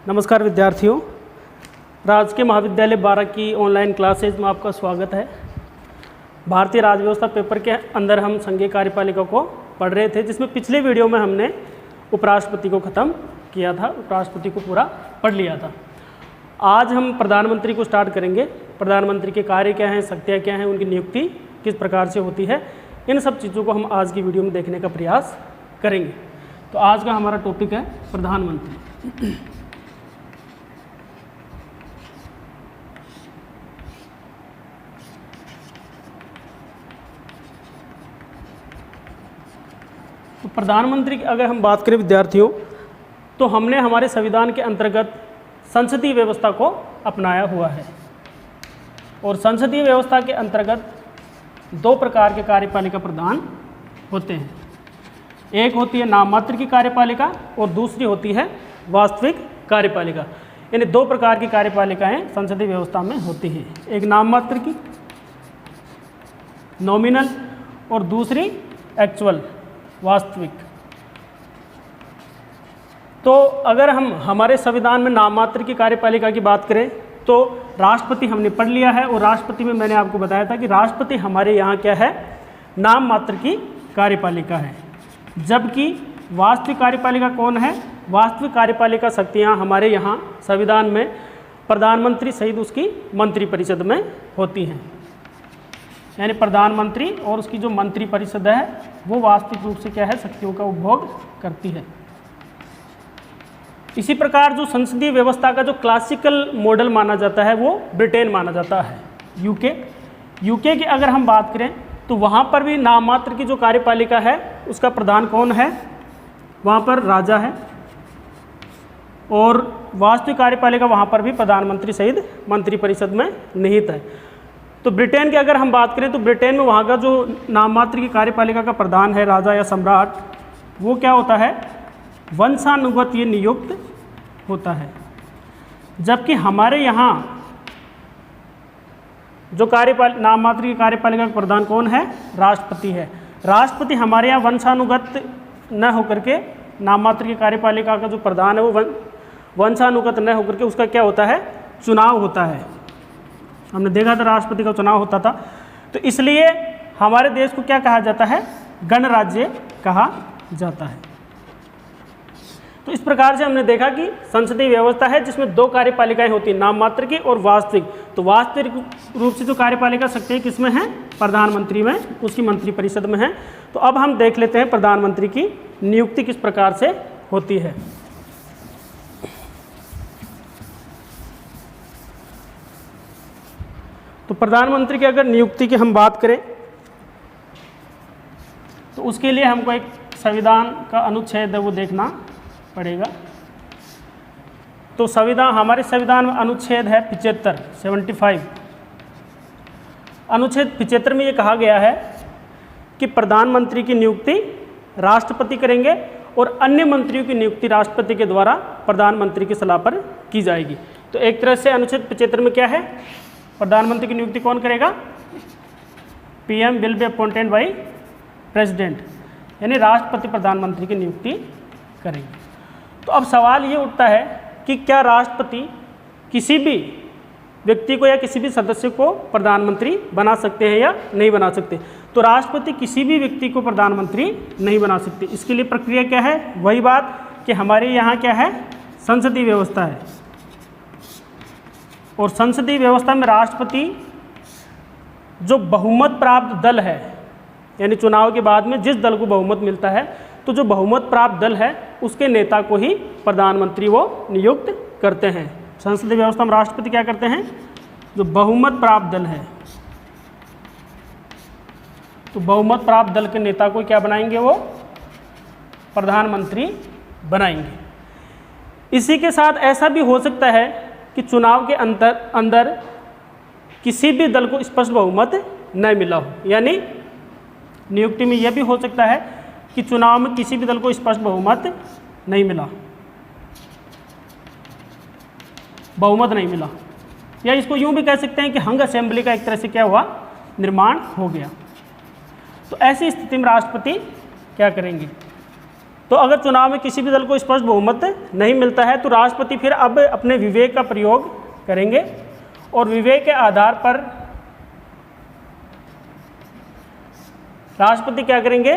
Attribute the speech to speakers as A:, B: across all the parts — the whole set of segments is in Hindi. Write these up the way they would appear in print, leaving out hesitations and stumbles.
A: नमस्कार विद्यार्थियों, राजकीय महाविद्यालय 12 की ऑनलाइन क्लासेज में आपका स्वागत है। भारतीय राज्य व्यवस्था पेपर के अंदर हम संघीय कार्यपालिका को पढ़ रहे थे, जिसमें पिछले वीडियो में हमने उपराष्ट्रपति को ख़त्म किया था, उपराष्ट्रपति को पूरा पढ़ लिया था। आज हम प्रधानमंत्री को स्टार्ट करेंगे। प्रधानमंत्री के कार्य क्या हैं, शक्तियाँ क्या हैं, उनकी नियुक्ति किस प्रकार से होती है, इन सब चीज़ों को हम आज की वीडियो में देखने का प्रयास करेंगे। तो आज का हमारा टॉपिक है प्रधानमंत्री। तो प्रधानमंत्री की अगर हम बात करें विद्यार्थियों, तो हमने हमारे संविधान के अंतर्गत संसदीय व्यवस्था को अपनाया हुआ है। और संसदीय व्यवस्था के अंतर्गत दो प्रकार के कार्यपालिका प्रधान होते हैं। एक होती है नाम मात्र की कार्यपालिका और दूसरी होती है वास्तविक कार्यपालिका। यानी दो प्रकार की कार्यपालिकाएं संसदीय व्यवस्था में होती हैं, एक नाम मात्र की नॉमिनल और दूसरी एक्चुअल वास्तविक। तो अगर हम हमारे संविधान में नाम मात्र की कार्यपालिका की बात करें तो राष्ट्रपति हमने पढ़ लिया है, और राष्ट्रपति में मैंने आपको बताया था कि राष्ट्रपति हमारे यहाँ क्या है, नाम मात्र की कार्यपालिका है। जबकि वास्तविक कार्यपालिका कौन है? वास्तविक कार्यपालिका शक्तियाँ हमारे यहाँ संविधान में प्रधानमंत्री सहित उसकी मंत्रिपरिषद में होती हैं। यानी प्रधानमंत्री और उसकी जो मंत्रिपरिषद है वो वास्तविक रूप से क्या है, शक्तियों का उपभोग करती है। इसी प्रकार जो संसदीय व्यवस्था का जो क्लासिकल मॉडल माना जाता है वो ब्रिटेन माना जाता है, यूके की अगर हम बात करें तो वहाँ पर भी नाम मात्र की जो कार्यपालिका है उसका प्रधान कौन है? वहाँ पर राजा है। और वास्तविक कार्यपालिका वहाँ पर भी प्रधानमंत्री सहित मंत्रिपरिषद में निहित है। तो ब्रिटेन की अगर हम बात करें तो ब्रिटेन में वहाँ का जो नाम मात्र की कार्यपालिका का प्रधान है, राजा या सम्राट, वो क्या होता है, वंशानुगत ये नियुक्त होता है। जबकि हमारे यहाँ जो नाम मात्र की कार्यपालिका का प्रधान कौन है? राष्ट्रपति है। राष्ट्रपति हमारे यहाँ वंशानुगत न होकर के, नाम मात्र की कार्यपालिका का जो प्रधान है वो वंशानुगत न होकर के उसका क्या होता है, चुनाव होता है। हमने देखा था राष्ट्रपति का चुनाव होता था। तो इसलिए हमारे देश को क्या कहा जाता है, गणराज्य कहा जाता है। तो इस प्रकार से हमने देखा कि संसदीय व्यवस्था है जिसमें दो कार्यपालिकाएं होती हैं, नाम मात्र की और वास्तविक। तो वास्तविक रूप से जो कार्यपालिका शक्तियाँ किसमें हैं? प्रधानमंत्री में, उसकी मंत्रिपरिषद में है। तो अब हम देख लेते हैं प्रधानमंत्री की नियुक्ति किस प्रकार से होती है। तो प्रधानमंत्री की अगर नियुक्ति की हम बात करें तो उसके लिए हमको एक संविधान का अनुच्छेद है वो देखना पड़ेगा। तो संविधान, हमारे संविधान में अनुच्छेद है 75 अनुच्छेद 75 में ये कहा गया है कि प्रधानमंत्री की नियुक्ति राष्ट्रपति करेंगे और अन्य मंत्रियों की नियुक्ति राष्ट्रपति के द्वारा प्रधानमंत्री की सलाह पर की जाएगी। तो एक तरह से अनुच्छेद 75 में क्या है, प्रधानमंत्री की नियुक्ति कौन करेगा? PM will be appointed by president, यानी राष्ट्रपति प्रधानमंत्री की नियुक्ति करेंगे। तो अब सवाल ये उठता है कि क्या राष्ट्रपति किसी भी व्यक्ति को या किसी भी सदस्य को प्रधानमंत्री बना सकते हैं या नहीं बना सकते? तो राष्ट्रपति किसी भी व्यक्ति को प्रधानमंत्री नहीं बना सकते। इसके लिए प्रक्रिया क्या है? वही बात कि हमारे यहाँ क्या है, संसदीय व्यवस्था है। और संसदीय व्यवस्था में राष्ट्रपति जो बहुमत प्राप्त दल है, यानी चुनाव के बाद में जिस दल को बहुमत मिलता है, तो जो बहुमत प्राप्त दल है उसके नेता को ही प्रधानमंत्री वो नियुक्त करते हैं। संसदीय व्यवस्था में राष्ट्रपति क्या करते हैं, जो बहुमत प्राप्त दल है, तो बहुमत प्राप्त दल के नेता को क्या बनाएंगे, वो प्रधानमंत्री बनाएंगे। इसी के साथ ऐसा भी हो सकता है कि चुनाव के अंदर किसी भी दल को स्पष्ट बहुमत न मिला हो। यानी नियुक्ति में यह भी हो सकता है कि चुनाव में किसी भी दल को स्पष्ट बहुमत नहीं मिला, या इसको यूं भी कह सकते हैं कि हंग असेंबली का एक तरह से क्या हुआ, निर्माण हो गया। तो ऐसी स्थिति में राष्ट्रपति क्या करेंगे, तो अगर चुनाव में किसी भी दल को स्पष्ट बहुमत नहीं मिलता है तो राष्ट्रपति फिर अब अपने विवेक का प्रयोग करेंगे और विवेक के आधार पर राष्ट्रपति क्या करेंगे,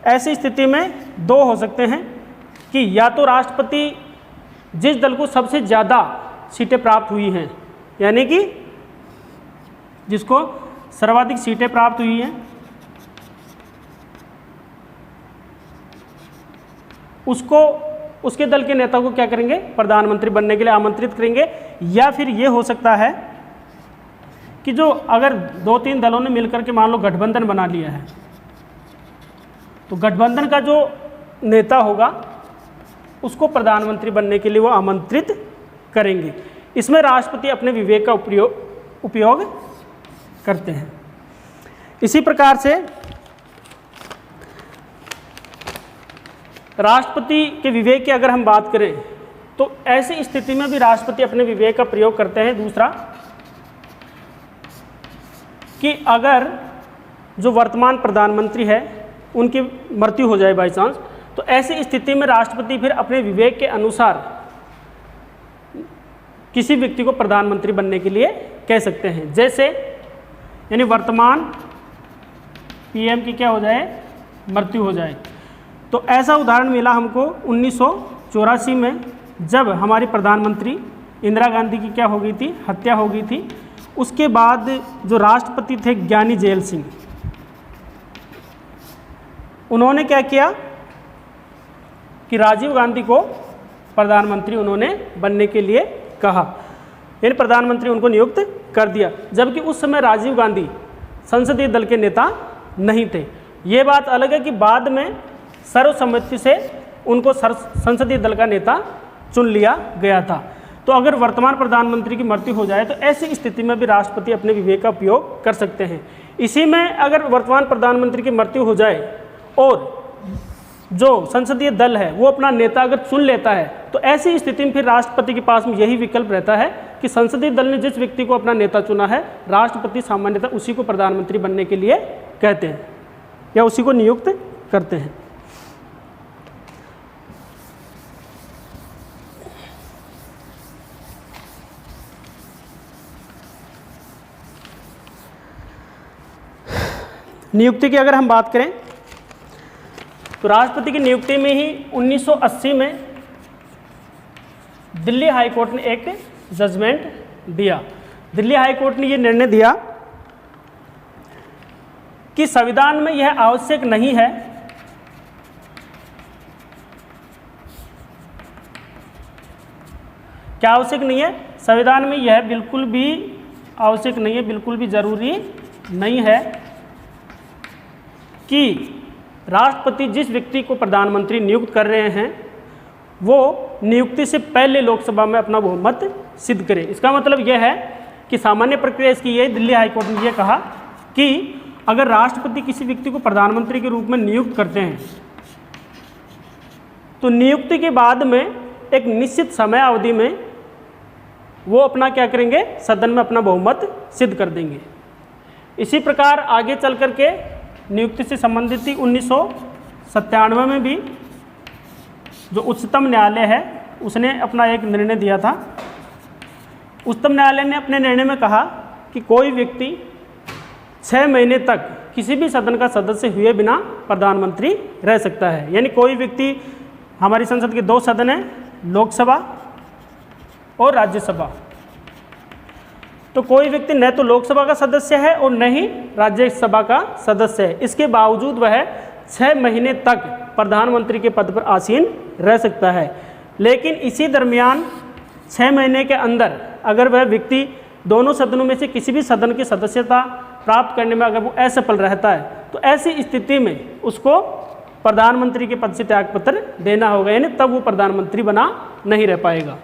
A: ऐसी स्थिति में दो हो सकते हैं कि या तो राष्ट्रपति जिस दल को सबसे ज़्यादा सीटें प्राप्त हुई हैं, यानी कि जिसको सर्वाधिक सीटें प्राप्त हुई हैं, उसको उसके दल के नेता को क्या करेंगे, प्रधानमंत्री बनने के लिए आमंत्रित करेंगे। या फिर ये हो सकता है कि जो अगर 2-3 दलों ने मिलकर के मान लो गठबंधन बना लिया है, तो गठबंधन का जो नेता होगा उसको प्रधानमंत्री बनने के लिए वो आमंत्रित करेंगे। इसमें राष्ट्रपति अपने विवेक का उपयोग करते हैं। इसी प्रकार से राष्ट्रपति के विवेक की अगर हम बात करें तो ऐसी स्थिति में भी राष्ट्रपति अपने विवेक का प्रयोग करते हैं। दूसरा कि अगर जो वर्तमान प्रधानमंत्री है उनकी मृत्यु हो जाए बाई चांस, तो ऐसी स्थिति में राष्ट्रपति फिर अपने विवेक के अनुसार किसी व्यक्ति को प्रधानमंत्री बनने के लिए कह सकते हैं। जैसे यानी वर्तमान पीएम की क्या हो जाए, मृत्यु हो जाए। तो ऐसा उदाहरण मिला हमको 1984 में, जब हमारी प्रधानमंत्री इंदिरा गांधी की क्या हो गई थी, हत्या हो गई थी। उसके बाद जो राष्ट्रपति थे ज्ञानी जेल सिंह, उन्होंने क्या किया कि राजीव गांधी को प्रधानमंत्री उन्होंने बनने के लिए कहा, यानी प्रधानमंत्री उनको नियुक्त कर दिया, जबकि उस समय राजीव गांधी संसदीय दल के नेता नहीं थे। ये बात अलग है कि बाद में सर्वसम्मति से उनको संसदीय दल का नेता चुन लिया गया था। तो अगर वर्तमान प्रधानमंत्री की मृत्यु हो जाए तो ऐसी स्थिति में भी राष्ट्रपति अपने विवेक का उपयोग कर सकते हैं। इसी में अगर वर्तमान प्रधानमंत्री की मृत्यु हो जाए और जो संसदीय दल है वो अपना नेता अगर चुन लेता है, तो ऐसी स्थिति में फिर राष्ट्रपति के पास में यही विकल्प रहता है कि संसदीय दल ने जिस व्यक्ति को अपना नेता चुना है, राष्ट्रपति सामान्यतः उसी को प्रधानमंत्री बनने के लिए कहते हैं या उसी को नियुक्त करते हैं। नियुक्ति की अगर हम बात करें तो राष्ट्रपति की नियुक्ति में ही 1980 में दिल्ली हाई कोर्ट ने एक जजमेंट दिया। दिल्ली हाई कोर्ट ने यह निर्णय दिया कि संविधान में यह आवश्यक नहीं है क्या आवश्यक नहीं है, संविधान में यह बिल्कुल भी आवश्यक नहीं है, बिल्कुल भी जरूरी नहीं है कि राष्ट्रपति जिस व्यक्ति को प्रधानमंत्री नियुक्त कर रहे हैं वो नियुक्ति से पहले लोकसभा में अपना बहुमत सिद्ध करे। इसका मतलब यह है कि सामान्य प्रक्रिया इसकी यह, दिल्ली हाईकोर्ट ने यह कहा कि अगर राष्ट्रपति किसी व्यक्ति को प्रधानमंत्री के रूप में नियुक्त करते हैं तो नियुक्ति के बाद में एक निश्चित समय अवधि में वो अपना क्या करेंगे, सदन में अपना बहुमत सिद्ध कर देंगे। इसी प्रकार आगे चल करके नियुक्ति से संबंधित ही 1997 में भी जो उच्चतम न्यायालय है उसने अपना एक निर्णय दिया था। उच्चतम न्यायालय ने अपने निर्णय में कहा कि कोई व्यक्ति 6 महीने तक किसी भी सदन का सदस्य हुए बिना प्रधानमंत्री रह सकता है। यानी कोई व्यक्ति, हमारी संसद के 2 सदन हैं, लोकसभा और राज्यसभा, तो कोई व्यक्ति न तो लोकसभा का सदस्य है और न ही राज्यसभा का सदस्य है, इसके बावजूद वह 6 महीने तक प्रधानमंत्री के पद पर आसीन रह सकता है। लेकिन इसी दरमियान 6 महीने के अंदर अगर वह व्यक्ति दोनों सदनों में से किसी भी सदन की सदस्यता प्राप्त करने में अगर वो असफल रहता है तो ऐसी स्थिति में उसको प्रधानमंत्री के पद से त्यागपत्र देना होगा, यानी तब वो प्रधानमंत्री बना नहीं रह पाएगा।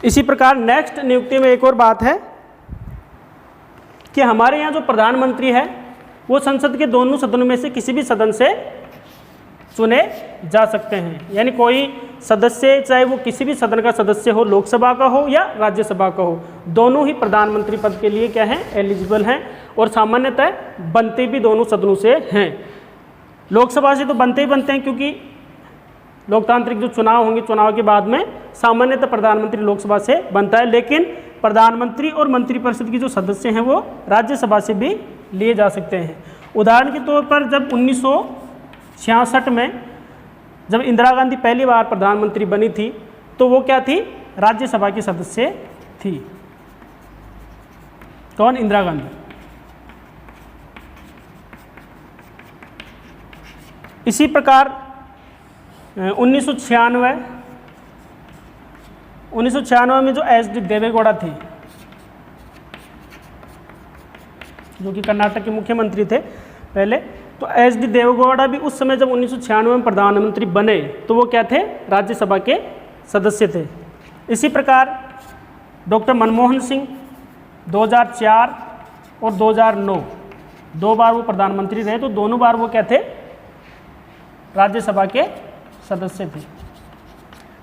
A: इसी प्रकार नेक्स्ट नियुक्ति में एक और बात है कि हमारे यहाँ जो प्रधानमंत्री है वो संसद के दोनों सदनों में से किसी भी सदन से चुने जा सकते हैं। यानी कोई सदस्य, चाहे वो किसी भी सदन का सदस्य हो, लोकसभा का हो या राज्यसभा का हो, दोनों ही प्रधानमंत्री पद के लिए क्या हैं, एलिजिबल हैं और सामान्यतः बनते भी दोनों सदनों से हैं। लोकसभा से तो बनते ही बनते हैं, क्योंकि लोकतांत्रिक जो चुनाव होंगे, चुनाव के बाद में सामान्यतः प्रधानमंत्री लोकसभा से बनता है, लेकिन प्रधानमंत्री और मंत्रिपरिषद के जो सदस्य हैं वो राज्यसभा से भी लिए जा सकते हैं। उदाहरण के तौर पर जब 1966 में जब इंदिरा गांधी पहली बार प्रधानमंत्री बनी थी, तो वो क्या थी, राज्यसभा की सदस्य थी। कौन? इंदिरा गांधी। इसी प्रकार 1996 में जो एच.डी. देवेगौड़ा थे, जो कि कर्नाटक के मुख्यमंत्री थे पहले, तो एच.डी. देवेगौड़ा भी उस समय जब 1996 में प्रधानमंत्री बने तो वो क्या थे, राज्यसभा के सदस्य थे। इसी प्रकार डॉक्टर मनमोहन सिंह 2004 और 2009 दो बार वो प्रधानमंत्री रहे, तो दोनों बार वो क्या थे, राज्यसभा के सदस्य थे।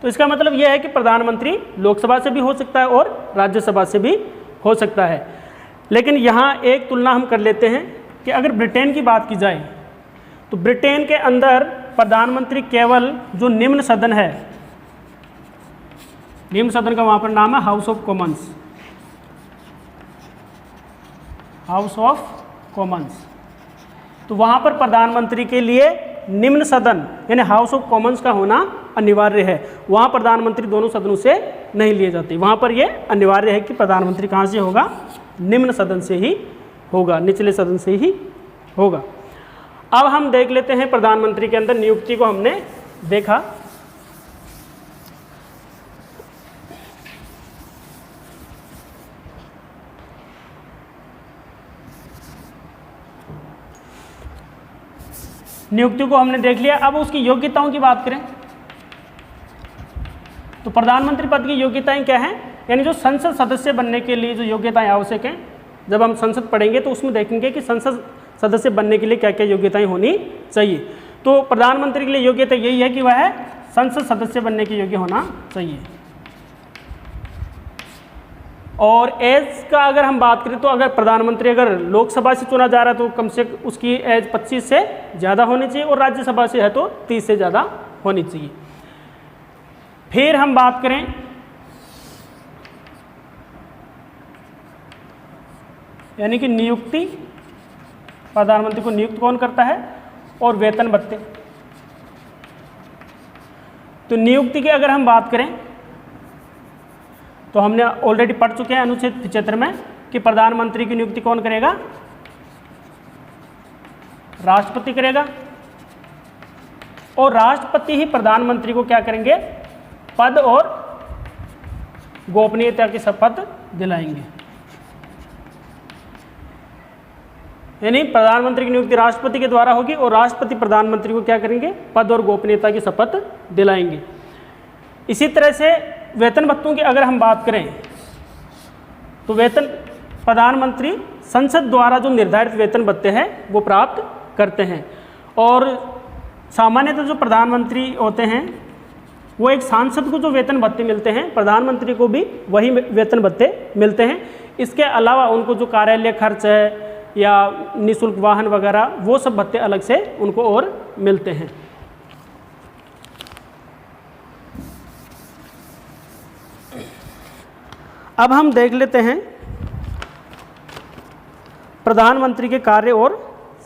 A: तो इसका मतलब यह है कि प्रधानमंत्री लोकसभा से भी हो सकता है और राज्यसभा से भी हो सकता है। लेकिन यहाँ एक तुलना हम कर लेते हैं कि अगर ब्रिटेन की बात की जाए तो ब्रिटेन के अंदर प्रधानमंत्री केवल जो निम्न सदन है, निम्न सदन का वहाँ पर नाम है house of Commons, house of Commons, तो वहाँ पर प्रधानमंत्री के लिए निम्न सदन यानी हाउस ऑफ कॉमन्स का होना अनिवार्य है। वहाँ प्रधानमंत्री दोनों सदनों से नहीं लिए जाते, वहाँ पर यह अनिवार्य है कि प्रधानमंत्री कहाँ से होगा, निम्न सदन से ही होगा, निचले सदन से ही होगा। अब हम देख लेते हैं प्रधानमंत्री के अंदर नियुक्ति को हमने देखा। नियुक्ति को हमने देख लिया। अब उसकी योग्यताओं की बात करें तो प्रधानमंत्री पद की योग्यताएं क्या हैं, यानी जो संसद सदस्य बनने के लिए जो योग्यताएं आवश्यक हैं, जब हम संसद पढ़ेंगे तो उसमें देखेंगे कि संसद सदस्य बनने के लिए क्या क्या योग्यताएं होनी चाहिए। तो प्रधानमंत्री के लिए योग्यता यही है कि वह संसद सदस्य बनने के योग्य होना चाहिए। और एज का अगर हम बात करें तो अगर प्रधानमंत्री अगर लोकसभा से चुना जा रहा है तो कम से कम उसकी एज 25 से ज़्यादा होनी चाहिए, और राज्यसभा से है तो 30 से ज़्यादा होनी चाहिए। फिर हम बात करें यानी कि नियुक्ति, प्रधानमंत्री को नियुक्त कौन करता है, और वेतन भत्ते। तो नियुक्ति की अगर हम बात करें तो हमने ऑलरेडी पढ़ चुके हैं अनुच्छेद 75 में कि प्रधानमंत्री की नियुक्ति कौन करेगा, राष्ट्रपति करेगा, और राष्ट्रपति ही प्रधानमंत्री को क्या करेंगे, पद और गोपनीयता की शपथ दिलाएंगे। यानी प्रधानमंत्री की नियुक्ति राष्ट्रपति के द्वारा होगी और राष्ट्रपति प्रधानमंत्री को क्या करेंगे, पद और गोपनीयता की शपथ दिलाएंगे। इसी तरह से वेतन भत्तों की अगर हम बात करें तो वेतन प्रधानमंत्री संसद द्वारा जो निर्धारित वेतन भत्ते हैं वो प्राप्त करते हैं, और सामान्यतः जो प्रधानमंत्री होते हैं वो एक सांसद को जो वेतन भत्ते मिलते हैं, प्रधानमंत्री को भी वही वेतन भत्ते मिलते हैं। इसके अलावा उनको जो कार्यालय खर्च है या निःशुल्क वाहन वगैरह वो सब भत्ते अलग से उनको और मिलते हैं। अब हम देख लेते हैं प्रधानमंत्री के कार्य और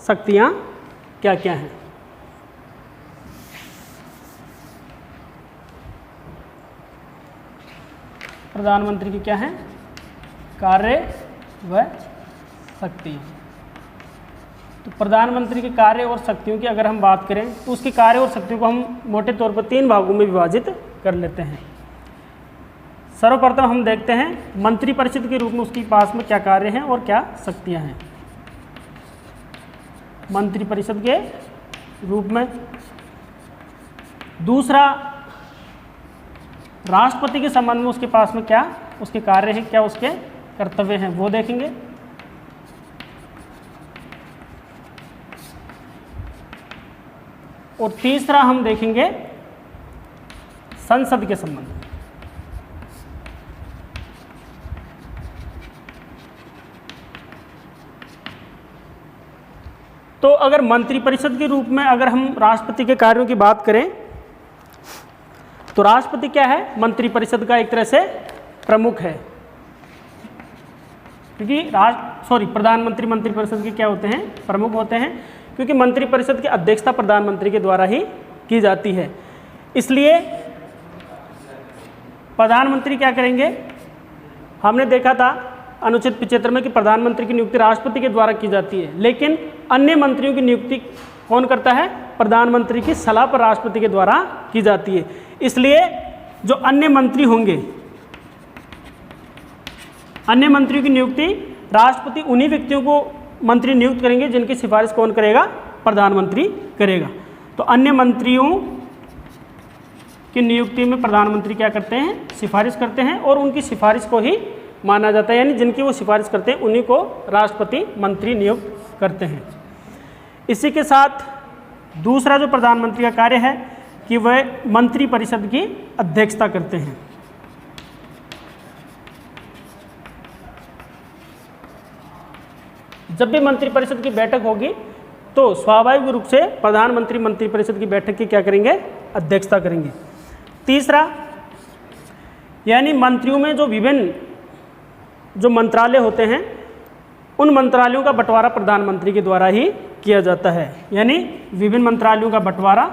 A: शक्तियां क्या क्या हैं। प्रधानमंत्री की क्या हैं, कार्य व शक्तियां। तो प्रधानमंत्री के कार्य और शक्तियों की अगर हम बात करें तो उसकी कार्य और शक्तियों को हम मोटे तौर पर 3 भागों में विभाजित कर लेते हैं। सर्वप्रथम हम देखते हैं मंत्रिपरिषद के रूप में उसके पास में क्या कार्य हैं और क्या शक्तियां हैं। मंत्रिपरिषद के रूप में। दूसरा, राष्ट्रपति के संबंध में उसके पास में क्या उसके कार्य हैं, क्या उसके कर्तव्य हैं, वो देखेंगे। और तीसरा हम देखेंगे संसद के संबंध में। तो अगर मंत्रिपरिषद के रूप में अगर हम राष्ट्रपति के कार्यों की बात करें तो राष्ट्रपति क्या है, मंत्रिपरिषद का एक तरह से प्रमुख है, क्योंकि प्रधानमंत्री मंत्रिपरिषद के क्या होते हैं, प्रमुख होते हैं, क्योंकि मंत्रिपरिषद की अध्यक्षता प्रधानमंत्री के द्वारा ही की जाती है। इसलिए प्रधानमंत्री क्या करेंगे, हमने देखा था अनुच्छेद 75 में कि प्रधानमंत्री की नियुक्ति राष्ट्रपति के द्वारा की जाती है, लेकिन अन्य मंत्रियों की नियुक्ति कौन करता है, प्रधानमंत्री की सलाह पर राष्ट्रपति के द्वारा की जाती है। इसलिए जो अन्य मंत्री होंगे, अन्य मंत्रियों की नियुक्ति राष्ट्रपति उन्हीं व्यक्तियों को मंत्री नियुक्त करेंगे जिनकी सिफारिश कौन करेगा, प्रधानमंत्री करेगा। तो अन्य मंत्रियों की नियुक्ति में प्रधानमंत्री क्या करते हैं, सिफारिश करते हैं, और उनकी सिफारिश को ही माना जाता है, यानी जिनकी वो सिफारिश करते हैं उन्हीं को राष्ट्रपति मंत्री नियुक्त करते हैं। इसी के साथ दूसरा जो प्रधानमंत्री का कार्य है कि वह मंत्रिपरिषद की अध्यक्षता करते हैं। जब भी मंत्रिपरिषद की बैठक होगी तो स्वाभाविक रूप से प्रधानमंत्री मंत्रिपरिषद की बैठक की क्या करेंगे, अध्यक्षता करेंगे। तीसरा, यानी मंत्रियों में जो विभिन्न जो मंत्रालय होते हैं उन मंत्रालयों का बंटवारा प्रधानमंत्री के द्वारा ही किया जाता है, यानी विभिन्न मंत्रालयों का बंटवारा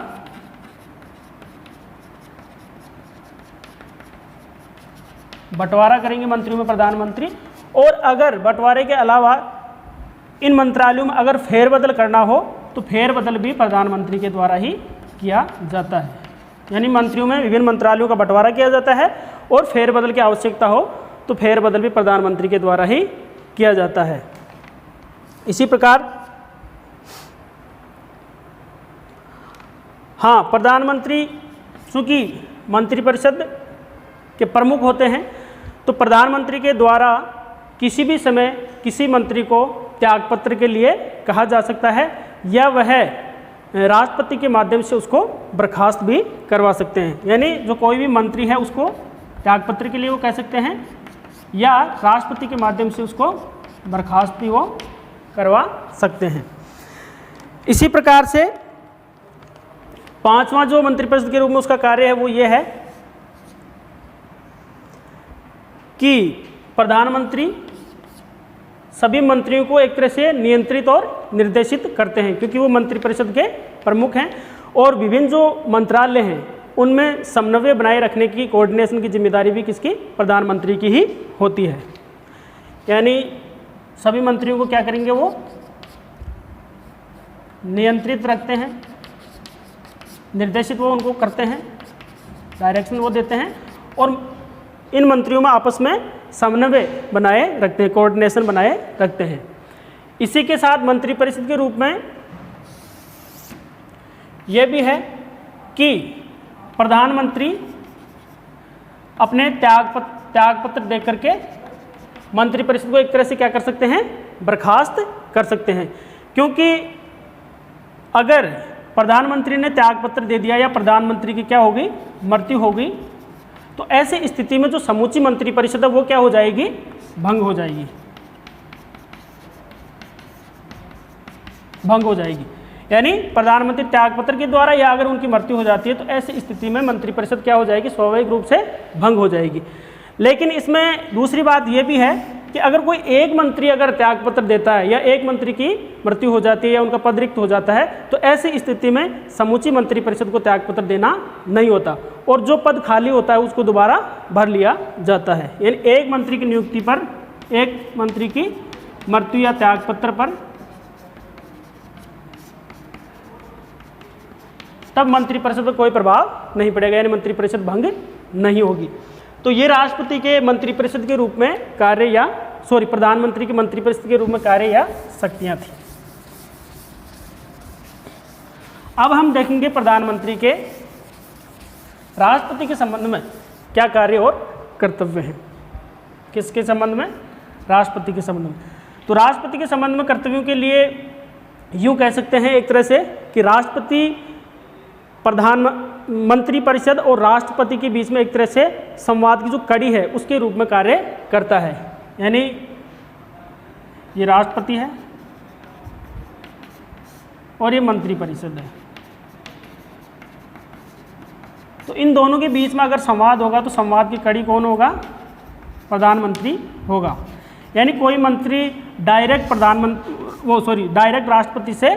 A: करेंगे मंत्रियों में प्रधानमंत्री। और अगर बंटवारे के अलावा इन मंत्रालयों में अगर फेरबदल करना हो तो फेरबदल भी प्रधानमंत्री के द्वारा ही किया जाता है, यानी मंत्रियों में विभिन्न मंत्रालयों का बंटवारा किया जाता है और फेरबदल की आवश्यकता हो तो फेरबदल भी प्रधानमंत्री के द्वारा ही किया जाता है। इसी प्रकार हाँ, प्रधानमंत्री चूँकि मंत्रिपरिषद के प्रमुख होते हैं तो प्रधानमंत्री के द्वारा किसी भी समय किसी मंत्री को त्यागपत्र के लिए कहा जा सकता है, या वह राष्ट्रपति के माध्यम से उसको बर्खास्त भी करवा सकते हैं। यानी जो कोई भी मंत्री है उसको त्यागपत्र के लिए वो कह सकते हैं, या राष्ट्रपति के माध्यम से उसको बर्खास्त भी वो करवा सकते हैं। इसी प्रकार से पांचवा जो मंत्रिपरिषद के रूप में उसका कार्य है वो ये है कि प्रधानमंत्री सभी मंत्रियों को एक तरह से नियंत्रित और निर्देशित करते हैं, क्योंकि वो मंत्रिपरिषद के प्रमुख हैं, और विभिन्न जो मंत्रालय हैं उनमें समन्वय बनाए रखने की, कोऑर्डिनेशन की जिम्मेदारी भी किसकी, प्रधानमंत्री की ही होती है। यानी सभी मंत्रियों को क्या करेंगे, वो नियंत्रित रखते हैं, निर्देशित वो उनको करते हैं, डायरेक्शन वो देते हैं, और इन मंत्रियों में आपस में समन्वय बनाए रखते हैं, कोऑर्डिनेशन बनाए रखते हैं। इसी के साथ मंत्रिपरिषद के रूप में यह भी है कि प्रधानमंत्री अपने त्यागपत्र दे करके मंत्रिपरिषद को एक तरह से क्या कर सकते हैं, बर्खास्त कर सकते हैं। क्योंकि अगर प्रधानमंत्री ने त्यागपत्र दे दिया या प्रधानमंत्री की क्या होगी, मृत्यु होगी, तो ऐसी स्थिति में जो समूची मंत्रिपरिषद है वो क्या हो जाएगी, भंग हो जाएगी, भंग हो जाएगी। यानी प्रधानमंत्री त्यागपत्र के द्वारा या अगर उनकी मृत्यु हो जाती है तो ऐसी स्थिति में मंत्रिपरिषद क्या हो जाएगी, स्वाभाविक रूप से भंग हो जाएगी। लेकिन इसमें दूसरी बात यह भी है कि अगर कोई एक मंत्री अगर त्यागपत्र देता है या एक मंत्री की मृत्यु हो जाती है या उनका पद रिक्त हो जाता है तो ऐसी स्थिति में समूची मंत्रिपरिषद को त्यागपत्र देना नहीं होता, और जो पद खाली होता है उसको दोबारा भर लिया जाता है। यानी एक मंत्री की नियुक्ति पर, एक मंत्री की मृत्यु या त्यागपत्र पर तब मंत्रिपरिषद पर कोई प्रभाव नहीं पड़ेगा, यानी मंत्रिपरिषद भंग नहीं होगी। तो ये राष्ट्रपति के मंत्रिपरिषद के रूप में कार्य या प्रधानमंत्री के मंत्रिपरिषद के रूप में कार्य या शक्तियां थी। अब हम देखेंगे प्रधानमंत्री के राष्ट्रपति के संबंध में क्या कार्य और कर्तव्य हैं। किसके संबंध में, राष्ट्रपति के संबंध में। तो राष्ट्रपति के संबंध में कर्तव्यों के लिए यूं कह सकते हैं एक तरह से कि राष्ट्रपति मंत्रिपरिषद और राष्ट्रपति के बीच में एक तरह से संवाद की जो कड़ी है उसके रूप में कार्य करता है। यानी ये राष्ट्रपति है, और ये मंत्रिपरिषद है। तो इन दोनों के बीच में अगर संवाद होगा तो संवाद की कड़ी कौन होगा? प्रधानमंत्री होगा। यानी कोई मंत्री डायरेक्ट डायरेक्ट राष्ट्रपति से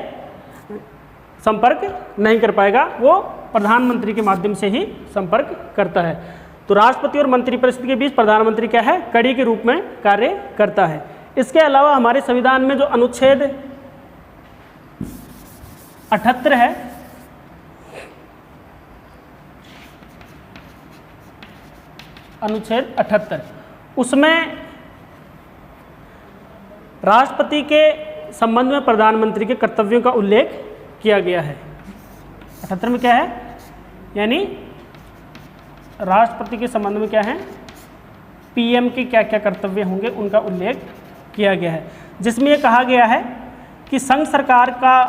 A: संपर्क नहीं कर पाएगा, वो प्रधानमंत्री के माध्यम से ही संपर्क करता है। तो राष्ट्रपति और मंत्रिपरिषद के बीच प्रधानमंत्री क्या है? कड़ी के रूप में कार्य करता है। इसके अलावा हमारे संविधान में जो अनुच्छेद 78 है, अनुच्छेद 78, उसमें राष्ट्रपति के संबंध में प्रधानमंत्री के कर्तव्यों का उल्लेख किया गया है। 78 में क्या है? यानी राष्ट्रपति के संबंध में क्या है? पीएम के क्या क्या कर्तव्य होंगे उनका उल्लेख किया गया है, जिसमें यह कहा गया है कि संघ सरकार का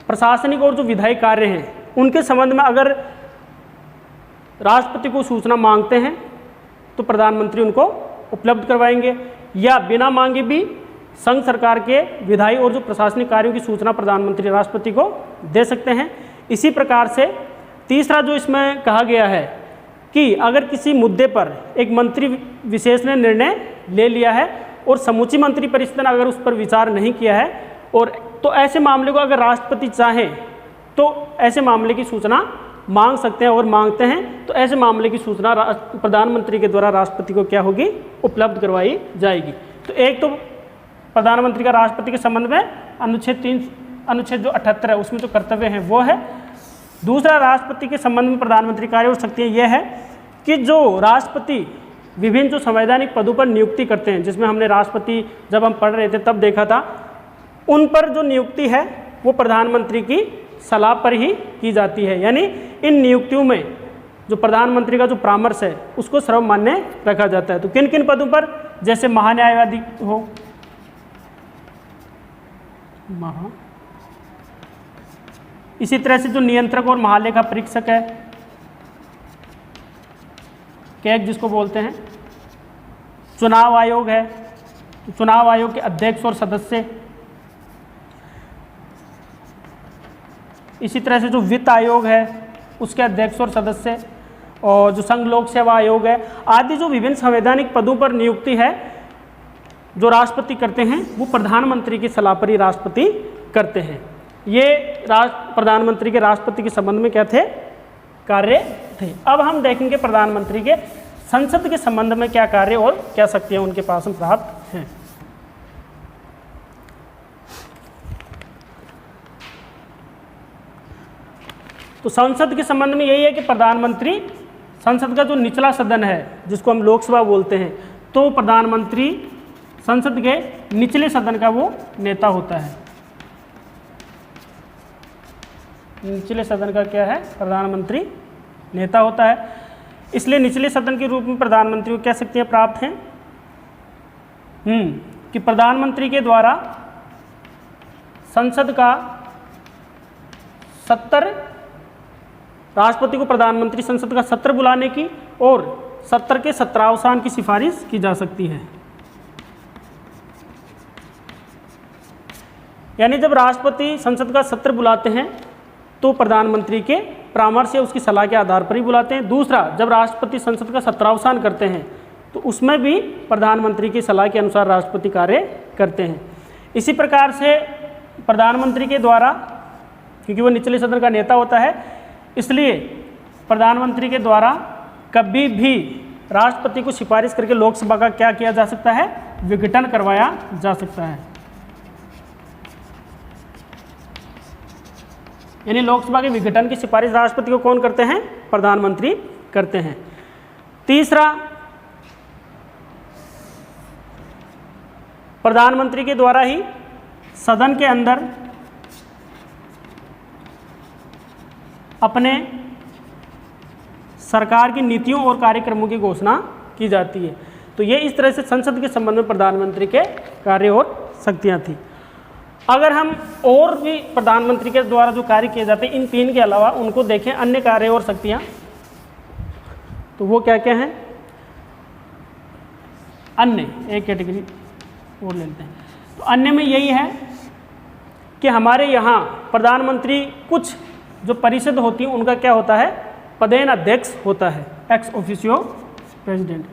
A: प्रशासनिक और जो विधायी कार्य हैं उनके संबंध में अगर राष्ट्रपति को सूचना मांगते हैं तो प्रधानमंत्री उनको उपलब्ध करवाएंगे, या बिना मांगे भी संघ सरकार के विधायी और जो प्रशासनिक कार्यों की सूचना प्रधानमंत्री राष्ट्रपति को दे सकते हैं। इसी प्रकार से तीसरा जो इसमें कहा गया है कि अगर किसी मुद्दे पर एक मंत्री विशेष ने निर्णय ले लिया है और समूची मंत्रिपरिषद ने अगर उस पर विचार नहीं किया है, और तो ऐसे मामले को अगर राष्ट्रपति चाहे तो ऐसे मामले की सूचना मांग सकते हैं और मांगते हैं, तो ऐसे मामले की सूचना प्रधानमंत्री के द्वारा राष्ट्रपति को क्या होगी? उपलब्ध करवाई जाएगी। तो एक तो प्रधानमंत्री का राष्ट्रपति के संबंध में अनुच्छेद जो 78 है उसमें जो कर्तव्य हैं वो है। दूसरा, राष्ट्रपति के संबंध में प्रधानमंत्री कार्य और शक्तियाँ यह है कि जो राष्ट्रपति विभिन्न जो संवैधानिक पदों पर नियुक्ति करते हैं, जिसमें हमने राष्ट्रपति जब हम पढ़ रहे थे तब देखा था, उन पर जो नियुक्ति है वो प्रधानमंत्री की सलाह पर ही की जाती है। यानी इन नियुक्तियों में जो प्रधानमंत्री का जो परामर्श है उसको सर्वमान्य रखा जाता है। तो किन किन पदों पर? जैसे महान्यायवादी हो, इसी तरह से जो नियंत्रक और महालेखा परीक्षक है, कैग जिसको बोलते हैं, चुनाव आयोग है, चुनाव आयोग के अध्यक्ष और सदस्य, इसी तरह से जो वित्त आयोग है उसके अध्यक्ष और सदस्य, और जो संघ लोक सेवा आयोग है आदि जो विभिन्न संवैधानिक पदों पर नियुक्ति है जो राष्ट्रपति करते हैं वो प्रधानमंत्री की सलाह पर ही राष्ट्रपति करते हैं। ये प्रधानमंत्री के राष्ट्रपति के संबंध में क्या थे? कार्य थे। अब हम देखेंगे प्रधानमंत्री के संसद के संबंध में क्या कार्य और क्या शक्तियां उनके पास प्राप्त हैं। तो संसद के संबंध में यही है कि प्रधानमंत्री संसद का जो निचला सदन है जिसको हम लोकसभा बोलते हैं, तो प्रधानमंत्री संसद के निचले सदन का वो नेता होता है। निचले सदन का क्या है? प्रधानमंत्री नेता होता है। इसलिए निचले सदन के रूप में प्रधानमंत्री को क्या शक्तियां प्राप्त हैं? कि प्रधानमंत्री के द्वारा संसद का 70 राष्ट्रपति को प्रधानमंत्री संसद का सत्र बुलाने की और सत्र के सत्रावसान की सिफारिश की जा सकती है। यानी जब राष्ट्रपति संसद का सत्र बुलाते हैं तो प्रधानमंत्री के परामर्श या उसकी सलाह के आधार पर ही बुलाते हैं। दूसरा, जब राष्ट्रपति संसद का सत्रावसान करते हैं तो उसमें भी प्रधानमंत्री की सलाह के अनुसार राष्ट्रपति कार्य करते हैं। इसी प्रकार से प्रधानमंत्री के द्वारा, क्योंकि वो निचले सदन का नेता होता है, इसलिए प्रधानमंत्री के द्वारा कभी भी राष्ट्रपति को सिफारिश करके लोकसभा का क्या किया जा सकता है? विघटन करवाया जा सकता है। यानी लोकसभा के विघटन की सिफारिश राष्ट्रपति को कौन करते हैं? प्रधानमंत्री करते हैं। तीसरा, प्रधानमंत्री के द्वारा ही सदन के अंदर अपने सरकार की नीतियों और कार्यक्रमों की घोषणा की जाती है। तो ये इस तरह से संसद के संबंध में प्रधानमंत्री के कार्य और शक्तियां थी। अगर हम और भी प्रधानमंत्री के द्वारा जो कार्य किए जाते हैं इन तीन के अलावा उनको देखें, अन्य कार्य और शक्तियां, तो वो क्या क्या हैं? अन्य एक कैटेगरी और ले लेते हैं। तो अन्य में यही है कि हमारे यहाँ प्रधानमंत्री कुछ जो परिषद होती है उनका क्या होता है, पदेन अध्यक्ष होता है, एक्स ऑफिशियो प्रेसिडेंट,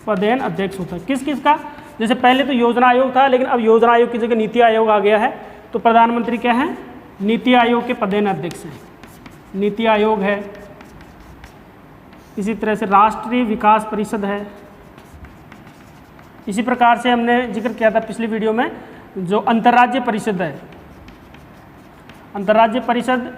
A: पदेन अध्यक्ष होता है। किस किस का, जैसे पहले तो योजना आयोग था, लेकिन अब योजना आयोग की जगह नीति आयोग आ गया है, तो प्रधानमंत्री क्या है, नीति आयोग के पदेन अध्यक्ष हैं, नीति आयोग है। इसी तरह से राष्ट्रीय विकास परिषद है। इसी प्रकार से हमने जिक्र किया था पिछली वीडियो में जो अंतर्राज्य परिषद है, अंतर्राज्य परिषद,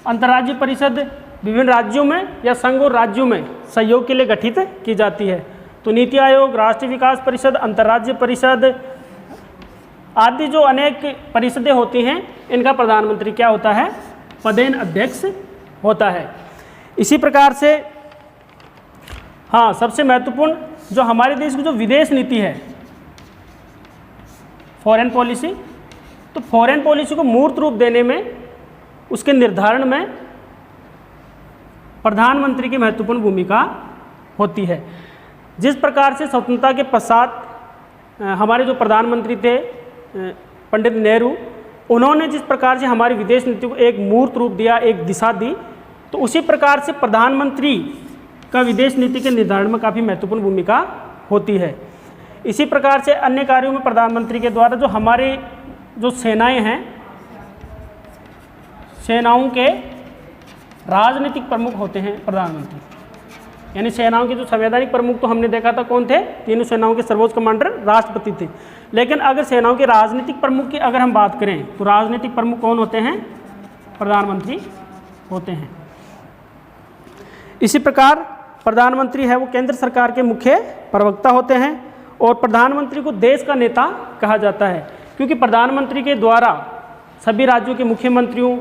A: अंतर्राज्य परिषद विभिन्न राज्यों में या संघ और राज्यों में सहयोग के लिए गठित की जाती है। तो नीति आयोग, राष्ट्रीय विकास परिषद, अंतर्राज्य परिषद आदि जो अनेक परिषदें होती हैं, इनका प्रधानमंत्री क्या होता है, पदेन अध्यक्ष होता है। इसी प्रकार से हाँ, सबसे महत्वपूर्ण जो हमारे देश की जो विदेश नीति है, फॉरेन पॉलिसी, तो फॉरेन पॉलिसी को मूर्त रूप देने में, उसके निर्धारण में प्रधानमंत्री की महत्वपूर्ण भूमिका होती है। जिस प्रकार से स्वतंत्रता के पश्चात हमारे जो प्रधानमंत्री थे पंडित नेहरू, उन्होंने जिस प्रकार से हमारी विदेश नीति को एक मूर्त रूप दिया, एक दिशा दी, तो उसी प्रकार से प्रधानमंत्री का विदेश नीति के निर्धारण में काफ़ी महत्वपूर्ण भूमिका होती है। इसी प्रकार से अन्य कार्यों में प्रधानमंत्री के द्वारा जो हमारे जो सेनाएं हैं, सेनाओं के राजनीतिक प्रमुख होते हैं प्रधानमंत्री, यानी सेनाओं के जो संवैधानिक प्रमुख तो हमने देखा था कौन थे, तीनों सेनाओं के सर्वोच्च कमांडर राष्ट्रपति थे। लेकिन अगर सेनाओं के राजनीतिक प्रमुख की अगर हम बात करें तो राजनीतिक प्रमुख कौन होते हैं, प्रधानमंत्री होते हैं। इसी प्रकार प्रधानमंत्री है वो केंद्र सरकार के मुख्य प्रवक्ता होते हैं और प्रधानमंत्री को देश का नेता कहा जाता है, क्योंकि प्रधानमंत्री के द्वारा सभी राज्यों के मुख्यमंत्रियों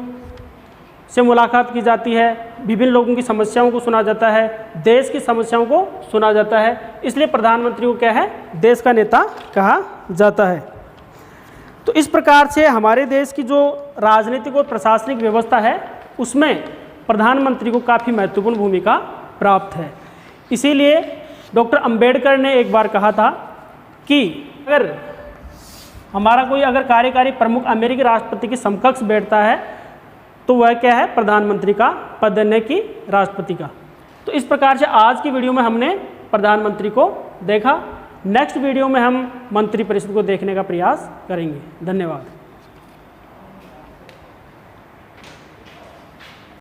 A: से मुलाकात की जाती है, विभिन्न लोगों की समस्याओं को सुना जाता है, देश की समस्याओं को सुना जाता है, इसलिए प्रधानमंत्री को क्या है, देश का नेता कहा जाता है। तो इस प्रकार से हमारे देश की जो राजनीतिक और प्रशासनिक व्यवस्था है उसमें प्रधानमंत्री को काफ़ी महत्वपूर्ण भूमिका प्राप्त है। इसीलिए डॉक्टर अंबेडकर ने एक बार कहा था कि अगर हमारा कोई अगर कार्यकारी प्रमुख अमेरिकी राष्ट्रपति के समकक्ष बैठता है तो वह क्या है, प्रधानमंत्री का पद देने की राष्ट्रपति का। तो इस प्रकार से आज की वीडियो में हमने प्रधानमंत्री को देखा। नेक्स्ट वीडियो में हम मंत्रिपरिषद को देखने का प्रयास करेंगे। धन्यवाद।